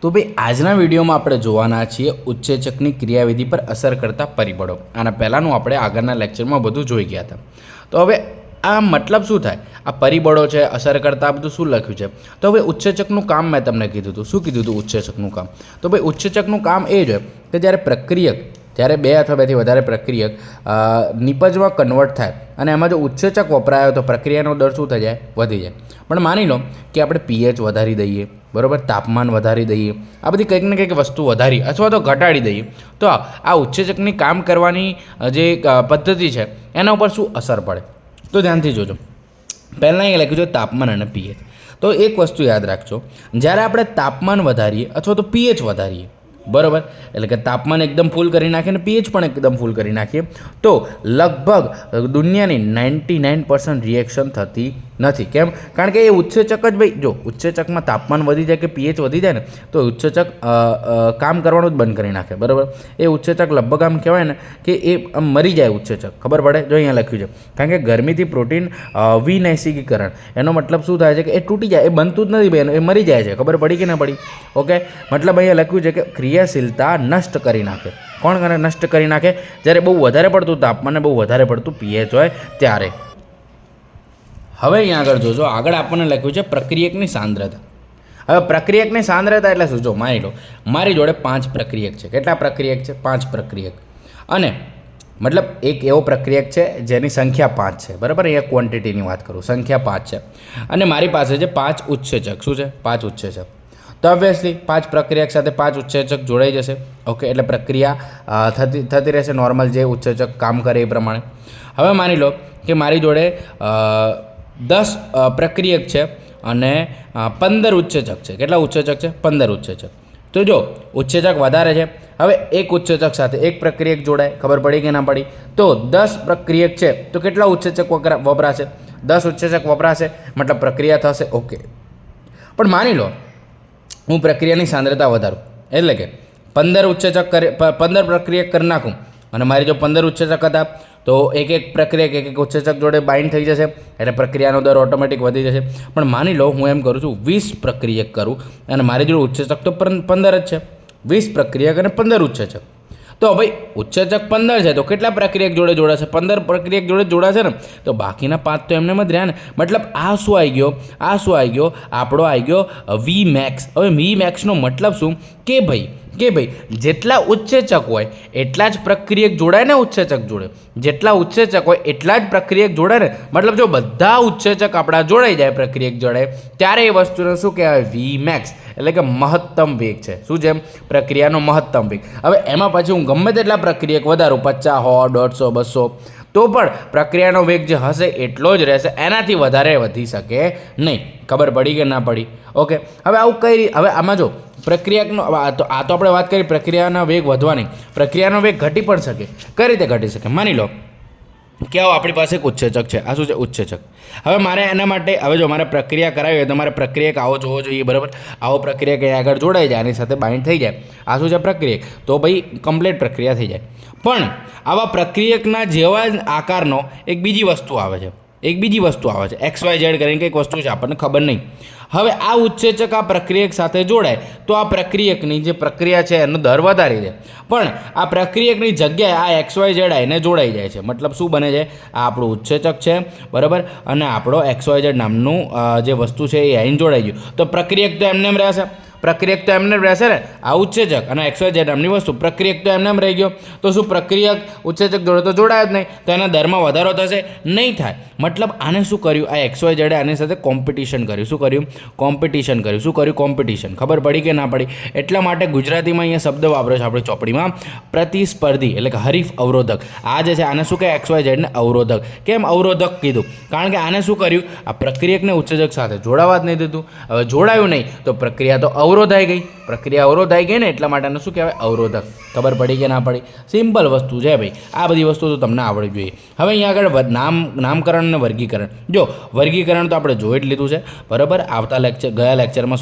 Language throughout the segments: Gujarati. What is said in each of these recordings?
તો ભાઈ આજના વિડીયોમાં આપણે જોવાના છીએ ઉત્સેચકની ક્રિયાવિધિ પર અસર કરતા પરિબળો. આના પહેલાંનું આપણે આગળના લેક્ચરમાં બધું જોઈ ગયા હતા. તો હવે આ મતલબ શું થાય? આ પરિબળો છે, અસર કરતા આ બધું શું લખ્યું છે? તો હવે ઉત્સેચકનું કામ મેં તમને કીધું હતું. શું કીધું હતું ઉત્સેચકનું કામ? તો ભાઈ ઉત્સેચકનું કામ એ જ હોય કે જ્યારે પ્રક્રિયક, જ્યારે બે અથવા બેથી વધારે પ્રક્રિયક નિપજમાં કન્વર્ટ થાય અને એમાં જો ઉત્સેચક વપરાયો તો પ્રક્રિયાનો દર શું થઈ જાય? વધી જાય. પણ માની લો કે આપણે પીએચ વધારી દઈએ, બરાબર, તાપમાન વધારી દઈએ, આ બધી કંઈક ને કંઈક વસ્તુ વધારી અથવા તો ઘટાડી દઈએ, તો આ ઉત્સેચકની કામ કરવાની જે પદ્ધતિ છે એના ઉપર શું અસર પડે? તો ધ્યાનથી જોજો. પહેલાં અહીંયા લખ્યું છે તાપમાન અને પીએચ. તો એક વસ્તુ યાદ રાખજો, જ્યારે આપણે તાપમાન વધારીએ અથવા તો પીએચ વધારીએ, બરાબર, એટલે કે તાપમાન એકદમ ફૂલ કરી નાખીએ અને પીએચ પણ એકદમ ફૂલ કરી નાખીએ, તો લગભગ દુનિયાની 99% રિએક્શન થતી નથી. કેમ? કારણ કે એ ઉત્સેચક જ ભાઈ, જો ઉત્સેચકમાં તાપમાન વધી જાય કે પીએચ વધી જાય ને તો ઉત્સેચક કામ કરવાનું જ બંધ કરી નાખે, બરાબર. એ ઉત્સેચક લગભગ આમ કહેવાય ને કે એ આમ મરી જાય ઉત્સેચક, ખબર પડે? જો અહીંયા લખ્યું છે, કારણ કે ગરમીથી પ્રોટીન વિનૈસિકીકરણ, એનો મતલબ શું થાય છે કે એ તૂટી જાય, એ બનતું જ નથી ભાઈ, એ મરી જાય છે. ખબર પડી કે ના પડી? ઓકે, મતલબ અહીંયા લખ્યું છે કે ક્રિયાશીલતા નષ્ટ કરી નાખે. કોણ કરે? નષ્ટ કરી નાખે. જ્યારે બહુ વધારે પડતું તાપમાન અને બહુ વધારે પડતું પીએચ હોય ત્યારે. હવે અહીંયા આગળ જોજો, આગળ આપણને લખ્યું છે પ્રક્રિયકની સાંદ્રતા. હવે પ્રક્રિયકની સાંદ્રતા એટલે શું? જો માની લો મારી જોડે 5 પ્રક્રિયક છે. કેટલા પ્રક્રિયક છે? 5 પ્રક્રિયક. અને મતલબ એક એવો પ્રક્રિયક છે જેની સંખ્યા 5 છે, બરાબર. અહીંયા ક્વોન્ટિટીની વાત કરું, સંખ્યા 5 છે. અને મારી પાસે છે 5 ઉત્સેચક. શું છે? 5 ઉત્સેચક. તો ઓબ્વિયસલી 5 પ્રક્રિયક સાથે 5 ઉત્સેચક જોડાઈ જશે. ઓકે, એટલે પ્રક્રિયા થતી રહેશે નોર્મલ, જે ઉત્સેચક કામ કરે એ પ્રમાણે. હવે માની લો કે મારી જોડે 10 પ્રક્રિયક છે અને 15 ઉત્સેચક છે. કેટલા ઉત્સેચક છે? 15 ઉત્સેચક. તો જો ઉત્સેચક વધારે છે, હવે એક ઉત્સેચક સાથે એક પ્રક્રિયક જોડાય, ખબર પડી કે ના પડી? તો 10 પ્રક્રિયક છે તો કેટલા ઉત્સેચક વપરાશે? 10 ઉત્સેચક વપરાશે, મતલબ પ્રક્રિયા થશે. ઓકે, પણ માની લો હું પ્રક્રિયાની સાંદ્રતા વધારું, એટલે કે 15 પ્રક્રિયક કરી નાખું અને મારી જો 15 ઉત્સેચક હતા તો એક પ્રક્રિયક એક ઉત્સેચક જોડે બાઇન્ડ થઈ જશે, એટલે પ્રક્રિયાનો દર ઓટોમેટિક વધી જશે. પણ માની લો હું એમ કરું છું 20 પ્રક્રિયક કરું અને મારી જોડે ઉત્સેચક તો 15 જ છે. 20 પ્રક્રિયક અને 15 ઉત્સેચક. તો ભાઈ ઉત્સેચક 15 છે તો કેટલા પ્રક્રિયક જોડે જોડાશે? 15 પ્રક્રિયક જોડે જોડાશે ને, તો બાકીના 5 તો એમને જ રહ્યા ને. મતલબ આ શું આવી ગયો? આ શું આવી ગયો? આપણો આવી ગયો વી મેક્સ. હવે વી મેક્સનો મતલબ શું? કે ભાઈ જેટલા ઉત્સેચક હોય એટલા જ પ્રક્રિયક જોડાય ને ઉત્સેચક જોડે. જેટલા ઉત્સેચક હોય એટલા જ પ્રક્રિયક જોડાય ને. મતલબ જો બધા ઉત્સેચક આપણા જોડાઈ જાય પ્રક્રિયક જોડાય ત્યારે એ વસ્તુને શું કહેવાય? વી મેક્સ, એટલે કે મહત્તમ વેગ છે. શું છે? પ્રક્રિયાનો મહત્તમ વેગ. હવે એમાં પછી હું ગમે તેટલા પ્રક્રિયક વધારું, 50, 100, 150, 200, તો પણ પ્રક્રિયાનો વેગ જે હશે એટલો જ રહેશે, એનાથી વધારે વધી શકે નહીં. ખબર પડી કે ના પડી? ઓકે, હવે આવું કઈ રીતે? હવે આમાં જો પ્રક્રિયાનો આ તો આપણે વાત કરી પ્રક્રિયાના વેગ વધવાની. પ્રક્રિયાનો વેગ ઘટી પણ શકે. કઈ રીતે ઘટી શકે? માની લો કે આપણી પાસે એક ઉત્સેચક છે. આ શું છે? ઉત્સેચક. હવે મારે એના માટે, હવે જો મારે પ્રક્રિયા કરાવી હોય તો મારે પ્રક્રિયક આવો જોવો જોઈએ, બરાબર. આવો પ્રક્રિયક અહીં આગળ જોડાઈ જાય, આની સાથે બાઇન્ડ થઈ જાય. આ શું છે? પ્રક્રિયક. તો ભાઈ કમ્પ્લીટ પ્રક્રિયા થઈ જાય. પણ આવા પ્રક્રિયકના જેવા જ આકારનો એક બીજી વસ્તુ આવે છે. XYZ કરીને કંઈક વસ્તુ છે, આપણને ખબર નહીં. હવે આ ઉત્સેચક આ પ્રક્રિયક સાથે જોડાય તો આ પ્રક્રિયકની જે પ્રક્રિયા છે એનો દર વધારી દે. પણ આ પ્રક્રિયકની જગ્યાએ આ XYZ આઈને જોડાઈ જાય છે. મતલબ શું બને છે? આ આપણું ઉત્સેચક છે, બરાબર, અને આપણો XYZ નામનું જે વસ્તુ છે એ આઈને જોડાઈ ગયું. તો પ્રક્રિયક તો એમને એમ રહેશે. ને. આ ઉત્સેચક અને XYZ નામની વસ્તુ, પ્રક્રિયક તો એમને એમ રહી ગયો. તો શું પ્રક્રિયક ઉત્સેચક જોડે તો જોડાય જ નહીં, તો એના દરમાં વધારો થશે? નહીં થાય. મતલબ આને શું કર્યું? આ XYZ આની સાથે કોમ્પિટિશન કર્યું. શું કર્યું? કોમ્પિટિશન. ખબર પડી કે ના પડી? એટલા માટે ગુજરાતીમાં અહીંયા શબ્દ વાપરે છે આપણી ચોપડીમાં, પ્રતિસ્પર્ધી, એટલે કે હરીફ અવરોધક. આ જે છે આને શું કહે? XYZ ને અવરોધક. કેમ અવરોધક કીધું? કારણ કે આને શું કર્યું? આ પ્રક્રિયકને ઉત્સેચક સાથે જોડાવા જ નહીં દીધું. હવે જોડાયું નહીં તો પ્રક્રિયા તો અવરોધાઈ ગઈ ને, એટલા માટે શું કહેવાય? અવરોધક. ખબર પડી કે ના પડી? સિમ્પલ વસ્તુ છે ભાઈ. આ બધી વસ્તુ તો તમને આવડવી જોઈએ. હવે અહીંયા આગળ નામકરણ અને વર્ગીકરણ. જો વર્ગીકરણ તો આપણે જોઈ જ લીધું છે, બરાબર, ગયા લેક્ચરમાં,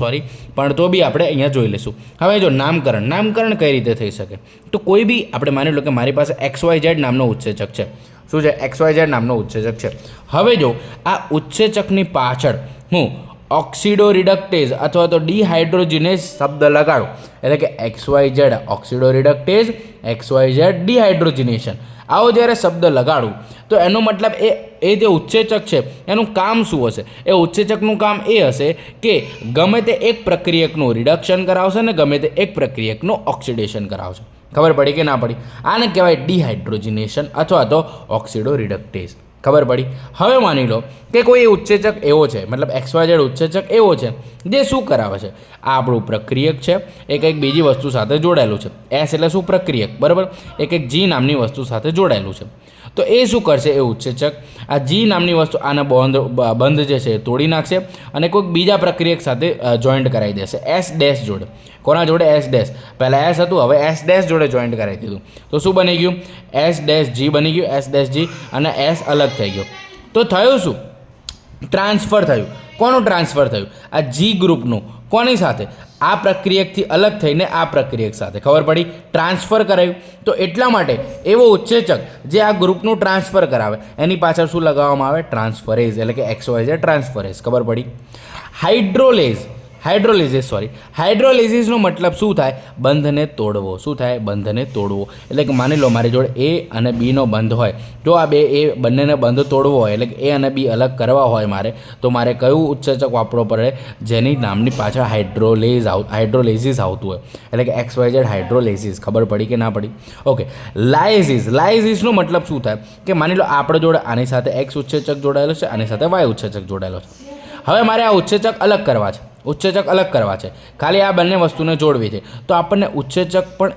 પણ તો બી આપણે અહીંયા જોઈ લઈશું. હવે જો નામકરણ કઈ રીતે થઈ શકે? તો કોઈ બી આપણે માની લો કે મારી પાસે XYZ નામનો ઉત્સેચક છે. શું છે? XYZ નામનો ઉત્સેચક છે. હવે જો આ ઉત્સેચકની પાછળ હું ઓક્સિડો રિડક્ટેઝ અથવા તો ડિહાઇડ્રોજિનેઝ શબ્દ લગાડો, એટલે કે XYZ ઓક્સિડો રિડક્ટેઝ, XYZ ડિહાઇડ્રોજિનેશન, આવો જ્યારે શબ્દ લગાડું તો એનો મતલબ એ જે ઉત્સેચક છે એનું કામ શું હશે? એ ઉત્સેચકનું કામ એ હશે કે ગમે તે એક પ્રક્રિયકનું રિડક્શન કરાવશે ને ગમે તે એક પ્રક્રિયકનું ઓક્સિડેશન કરાવશે. ખબર પડી કે ના પડી? આને કહેવાય ડિહાઇડ્રોજિનેશન અથવા તો ઓક્સિડો રિડક્ટેઝ. ખબર પડી? હવે માની લો કે કોઈ ઉત્સેચક એવો છે, મતલબ XYZ ઉત્સેચક એવો છે જે શું કરાવે છે? આ આપણું પ્રક્રિયક છે, એ કંઈક બીજી વસ્તુ સાથે જોડાયેલું છે. S એટલે શું? પ્રક્રિયક, બરાબર. એ કંઈક G નામની વસ્તુ સાથે જોડાયેલું છે. તો એ શું કરશે? એ ઉત્સેચક આ G નામની વસ્તુ આના બંધ જે છે એ તોડી નાખશે અને કોઈક બીજા પ્રક્રિયક સાથે જોઈન્ટ કરાવી દેશે S' જોડે. કોના જોડે? S'. પહેલાં S હતું, હવે S' જોડે જોઈન્ટ કરાવી દીધું. તો શું બની ગયું? S' G બની ગયું, S' G અને S અલગ થઈ ગયો. તો થયું શું? ટ્રાન્સફર થયું. કોનું ટ્રાન્સફર થયું? આ G ગ્રુપનું. કોની સાથે? આ પ્રક્રિયકથી અલગ થઈને આ પ્રક્રિયક સાથે. ખબર પડી? ટ્રાન્સફર કરાયું. તો એટલા માટે એવો ઉત્સેચક જે આ ગ્રુપનું ટ્રાન્સફર કરાવે એની પાછળ શું લગાવવામાં આવે? ટ્રાન્સફરેઝ, એટલે કે XYZ ટ્રાન્સફરેઝ. ખબર પડી? હાઇડ્રોલિસિસનો મતલબ શું થાય? બંધને તોડવો. શું થાય? બંધને તોડવો. એટલે કે માની લો મારી જોડે A અને Bનો બંધ હોય, જો આ બંનેને બંધ તોડવો હોય, એટલે કે A અને B અલગ કરવા હોય મારે, તો મારે કયું ઉત્સેચક વાપરવો પડે? જેની નામની પાછળ હાઇડ્રોલિસિસ આવતું હોય, એટલે કે XYZ હાઇડ્રોલિસિસ. ખબર પડી કે ના પડી? ઓકે. લાઇસિસનો મતલબ શું થાય? કે માની લો આપણે જોડે આની સાથે X ઉત્સેચક જોડાયેલો છે, આની સાથે Y ઉત્સેચક જોડાયેલો છે. હવે મારે આ ઉત્સેચક અલગ કરવા છે. ખાલી આ બંને વસ્તુને જોડવી છે. તો આપણને ઉત્સેચક પણ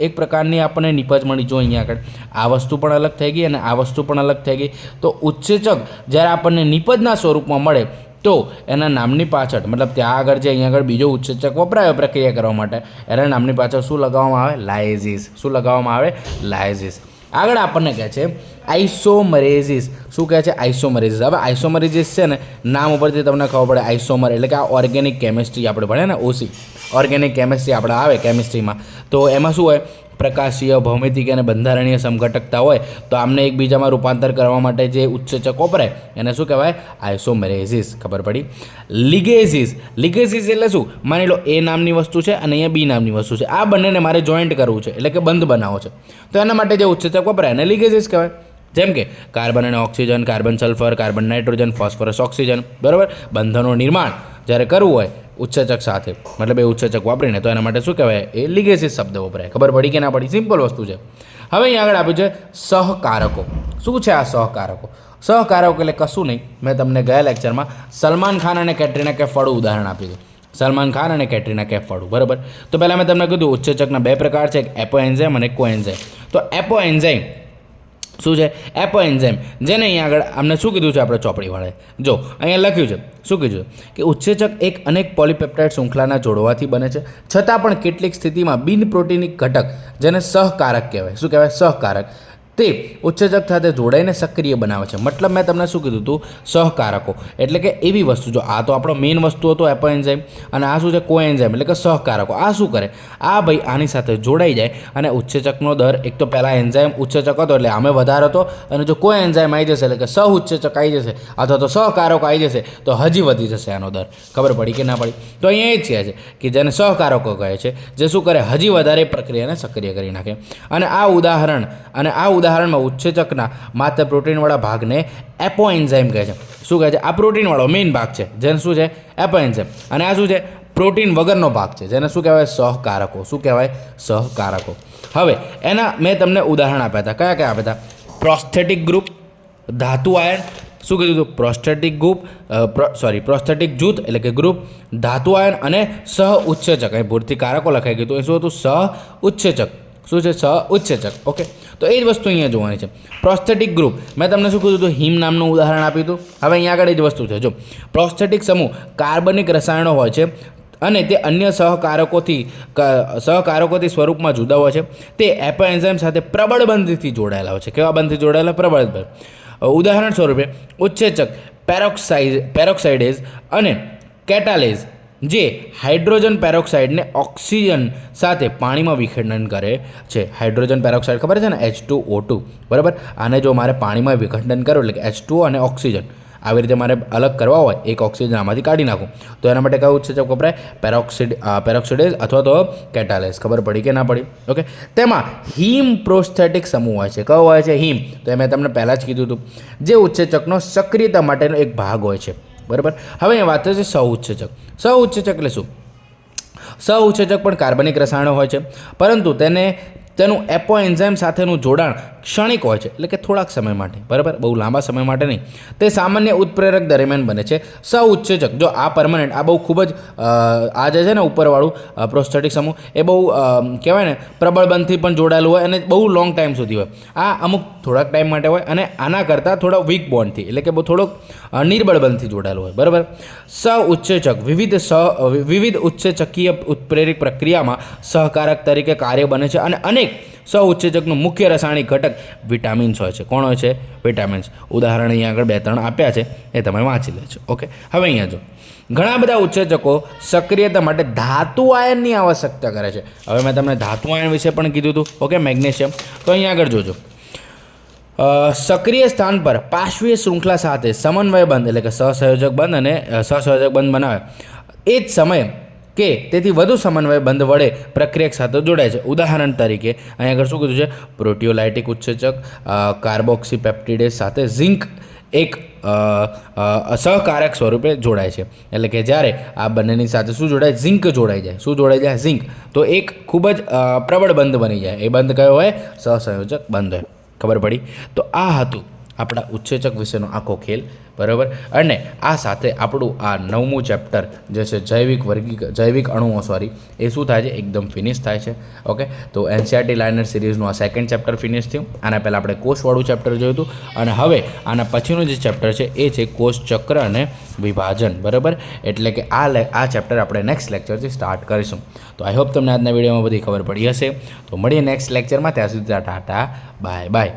એક પ્રકારની આપણને નિપજ મળી. જો અહીંયા આગળ આ વસ્તુ પણ અલગ થઈ ગઈ અને આ વસ્તુ પણ અલગ થઈ ગઈ. તો ઉત્સેચક જ્યારે આપણને નિપજના સ્વરૂપમાં મળે તો એના નામની પાછળ, મતલબ ત્યાં આગળ જે અહીંયા આગળ બીજો ઉત્સેચક વપરાયો પ્રક્રિયા કરવા માટે, એના નામની પાછળ શું લગાવવામાં આવે? લાઇસિસ. શું લગાવવામાં આવે? લાઇસિસ. આગળ આપણને કહે છે આઇસોમરેઝિસ. શું કહે છે? આઇસોમરેઝિસ. હવે આઇસોમરેઝિસ છે ને, નામ ઉપરથી તમને ખબર પડે. આઇસોમર એટલે કે આ ઓર્ગેનિક કેમિસ્ટ્રી આપણે ભણે ને, OC ઓર્ગેનિક કેમિસ્ટ્રી આપણે આવે કેમિસ્ટ્રીમાં. તો એમાં શું હોય? પ્રકાશીય, ભૌમિતિક અને બંધારણીય સમઘટકતા હોય. તો આમને એકબીજામાં રૂપાંતર કરવા માટે જે ઉત્સેચક વપરાય એને શું કહેવાય? આઇસોમરેઝિસ. ખબર પડી? લિગેસિસ એટલે શું? માની લો A નામની વસ્તુ છે અને અહીંયા B નામની વસ્તુ છે. આ બંનેને મારે જોઈન્ટ કરવું છે, એટલે કે બંધ બનાવવો છે. તો એના માટે જે ઉત્સેચક વપરાય એને લિગેસિસ કહેવાય. જેમ કે કાર્બન અને oxygen, carbon sulphur, carbon nitrogen, phosphorus oxygen, બરાબર. બંધનું નિર્માણ જ્યારે કરવું હોય ઉત્સેચક સાથે, મતલબ એ ઉત્સેચક વાપરીને, તો એના માટે શું કહેવાય? એ લિગેસિસ શબ્દ વપરાય. ખબર પડી કે ના પડી? સિમ્પલ વસ્તુ છે. હવે અહીંયા આગળ આપ્યું છે સહકારકો. શું છે આ સહકારકો? સહકારકો એટલે કશું નહીં. મેં તમને ગયા લેક્ચરમાં સલમાન ખાન અને કેટરીના કૈફ વાળું ઉદાહરણ આપ્યું હતું. સલમાન ખાન અને કેટરીના કૈફ વાળું, બરાબર. તો પહેલાં મેં તમને કીધું ઉત્સેચકના બે પ્રકાર છે, એક એપોએન્ઝાઇમ અને કોએન્ઝાઇમ. તો એપોએન્ઝાઇમ શું છે? એપોએન્ઝાઇમ, જેને અહીંયા આગળ અમને શું કીધું છે આપણે ચોપડીવાળાએ? જો અહીંયા લખ્યું છે. શું કીધું? કે ઉત્સેચક એક અનેક પોલીપેપ્ટાઇડ શૃંખલાના જોડવાથી બને છે, છતાં પણ કેટલીક સ્થિતિમાં બિન પ્રોટીનિક ઘટક, જેને સહકારક કહેવાય. શું કહેવાય? સહકારક. તે ઉત્સેચક સાથે જોડાઈને સક્રિય બનાવે છે. મતલબ મેં તમને શું કીધું હતું? સહકારકો એટલે કે એવી વસ્તુ, જો આ તો આપણો મેઇન વસ્તુ હતો એપોએન્ઝાઇમ, અને આ શું છે? કોએન્ઝાઇમ એટલે કે સહકારકો. આ શું કરે? આ ભાઈ આની સાથે જોડાઈ જાય અને ઉત્સેચકનો દર, એક તો પહેલાં એન્ઝાઇમ ઉત્સેચક હતો એટલે આમે વધારે હતો, અને જો કોએન્ઝાઇમ આવી જશે એટલે કે સહ ઉત્સેચક આવી જશે અથવા તો સહકારકો આવી જશે તો હજી વધી જશે આનો દર. ખબર પડી કે ના પડી? તો અહીંયા એ જ કહે છે કે જેને સહકારકો કહે છે, જે શું કરે? હજી વધારે પ્રક્રિયાને સક્રિય કરી નાખે. અને આ ઉદાહરણમાં ઉત્સેચકના માત્ર પ્રોટીનવાળા ભાગને એપોએન્ઝાઇમ કહે છે. શું કહે છે? આ પ્રોટીનવાળો મેઇન ભાગ છે, જેને શું છે? એપોએન્ઝાઇમ. અને આ શું છે? પ્રોટીન વગરનો ભાગ છે, જેને શું કહેવાય? સહકારકો. શું કહેવાય? સહકારકો. હવે એના મેં તમને ઉદાહરણ આપ્યા હતા. કયા આપ્યા હતા? પ્રોસ્થેટિક ગ્રુપ, ધાતુ આયન. શું કીધું હતું? પ્રોસ્થેટિક જૂથ એટલે કે ગ્રુપ, ધાતુ આયન અને સહ ઉત્સેચક. અહીં ભૂલથી કારકો લખાઈ ગયું. તો એ શું હતું? સહ ઉત્સેચક. શું છે? સહ ઉત્સેચક. ઓકે. તો એ જ વસ્તુ અહીંયા જોવાની છે. પ્રોસ્થેટિક ગ્રુપ મેં તમને શું કીધું હતું? હિમ નામનું ઉદાહરણ આપ્યું હતું. હવે અહીંયા આગળ એ જ વસ્તુ છે. જો પ્રોસ્થેટિક સમૂહ કાર્બનિક રસાયણો હોય છે અને તે અન્ય સહકારકોથી સ્વરૂપમાં જુદા હોય છે. તે એપોએન્ઝાઇમ સાથે પ્રબળ બંધથી જોડાયેલા હોય છે. કેવા બંધથી જોડાયેલા? પ્રબળ બંધ. ઉદાહરણ સ્વરૂપે ઉત્સેચક પેરોક્સાઇડેઝ અને કેટાલેઝ, જે હાઇડ્રોજન પેરોક્સાઇડને ઓક્સિજન સાથે પાણીમાં વિખંડન કરે છે. હાઇડ્રોજન પેરોક્સાઇડ ખબર છે ને? H2O2, બરાબર. આને જો મારે પાણીમાં વિખંડન કરું એટલે કે H2O અને ઓક્સિજન, આવી રીતે મારે અલગ કરવા હોય, એક ઓક્સિજન આમાંથી કાઢી નાખું તો એના માટે કયું ઉત્સેચક વપરાય? પેરોક્સિડેઝ અથવા તો કેટાલેઝ. ખબર પડી કે ના પડી? ઓકે. તેમાં હિમ પ્રોસ્થેટિક સમૂહ હોય છે. કયો હોય છે? હિમ. તો એ મેં તમને પહેલાં જ કીધું હતું, જે ઉત્સેચકનો સક્રિયતા માટેનો એક ભાગ હોય છે. બરાબર. હવે અહીંયા વાત છે સહઉત્સેચક. સહઉત્સેચક એટલે શું? સહઉત્સેચક પણ કાર્બનિક રસાયણો હોય છે, પરંતુ તેનું એપોએન્ઝાઇમ સાથેનું જોડાણ ક્ષણિક હોય છે, એટલે કે થોડાક સમય માટે. બરાબર, બહુ લાંબા સમય માટે નહીં. તે સામાન્ય ઉત્પ્રેરક દરમિયાન બને છે. સહઉત્સેચક જો આ પરમનન્ટ, આ બહુ ખૂબ જ આ જે છે ને ઉપરવાળું પ્રોસ્થેટિક સમૂહ એ બહુ કહેવાય ને પ્રબળ બંધથી પણ જોડાયેલું હોય અને બહુ લોંગ ટાઈમ સુધી હોય. આ અમુક થોડાક ટાઈમ માટે હોય અને આના કરતાં થોડા વીક બોન્ડથી, એટલે કે બહુ થોડોક નિર્બળ બંધથી જોડાયેલું હોય. બરાબર. સહઉત્સેચક વિવિધ ઉત્સેચકીય ઉત્પ્રેરક પ્રક્રિયામાં સહકારક તરીકે કાર્ય બને છે અને અનેક સહઉત્સેચકનું મુખ્ય રાસાયણિક ઘટક વિટામિન્સ હોય છે. કોણ હોય છે? વિટામિન્સ. ઉદાહરણ અહીંયા આગળ 2-3 આપ્યા છે, એ તમે વાંચી લેજો. ઓકે. હવે અહીંયા જો ઘણા બધા ઉત્સેચકો સક્રિયતા માટે ધાતુ આયનની આવશ્યકતા કરે છે. હવે મેં તમને ધાતુ આયન વિશે પણ કીધું હતું. Okay, magnesium. તો અહીંયા આગળ જોજો, સક્રિય સ્થાન પર પાર્શ્વીય શૃંખલા સાથે સમન્વય બંધ, એટલે કે સહસંયોજક બંધ અને સહસંયોજક બંધ બનાવે એ જ સમયે કે તેથી વધુ સમન્વય બંધ વડે પ્રક્રિયા સાથે જોડાય છે. ઉદાહરણ તરીકે અહીં આગળ શું કીધું છે? પ્રોટીઓલાઇટિક ઉત્સેચક કાર્બોક્સીપેપ્ટિડેઝ સાથે ઝિંક એક સહકારક સ્વરૂપે જોડાય છે. એટલે કે જ્યારે આ બંનેની સાથે શું જોડાય? ઝિંક જોડાઈ જાય. શું જોડાઈ જાય? ઝિંક. તો એક ખૂબ જ પ્રબળ બંધ બની જાય. એ બંધ કયો હોય? સહસંયોજક બંધ હોય. ખબર પડી? તો આ હતું આપણા ઉત્સેચક વિશેનો આખો ખેલ. બરાબર. અને આ સાથે આપણું આ 9મું ચેપ્ટર જે છે જૈવિક અણુઓ એ શું થાય છે? એકદમ ફિનિશ થાય છે. ઓકે. તો એનસીઆરટી લાઇનર સિરીઝનું આ 2nd ચેપ્ટર ફિનિશ થયું. આના પહેલાં આપણે કોષવાળું ચેપ્ટર જોયું હતું અને હવે આના પછીનું જે ચેપ્ટર છે એ છે કોષ ચક્ર અને વિભાજન. બરાબર. એટલે કે આ ચેપ્ટર આપણે નેક્સ્ટ લેક્ચરથી સ્ટાર્ટ કરીશું. તો આઈ હોપ તમને આજના વિડીયોમાં બધી ખબર પડી હશે. તો મળીએ નેક્સ્ટ લેક્ચરમાં. ત્યાં સુધી ટાટા, બાય બાય.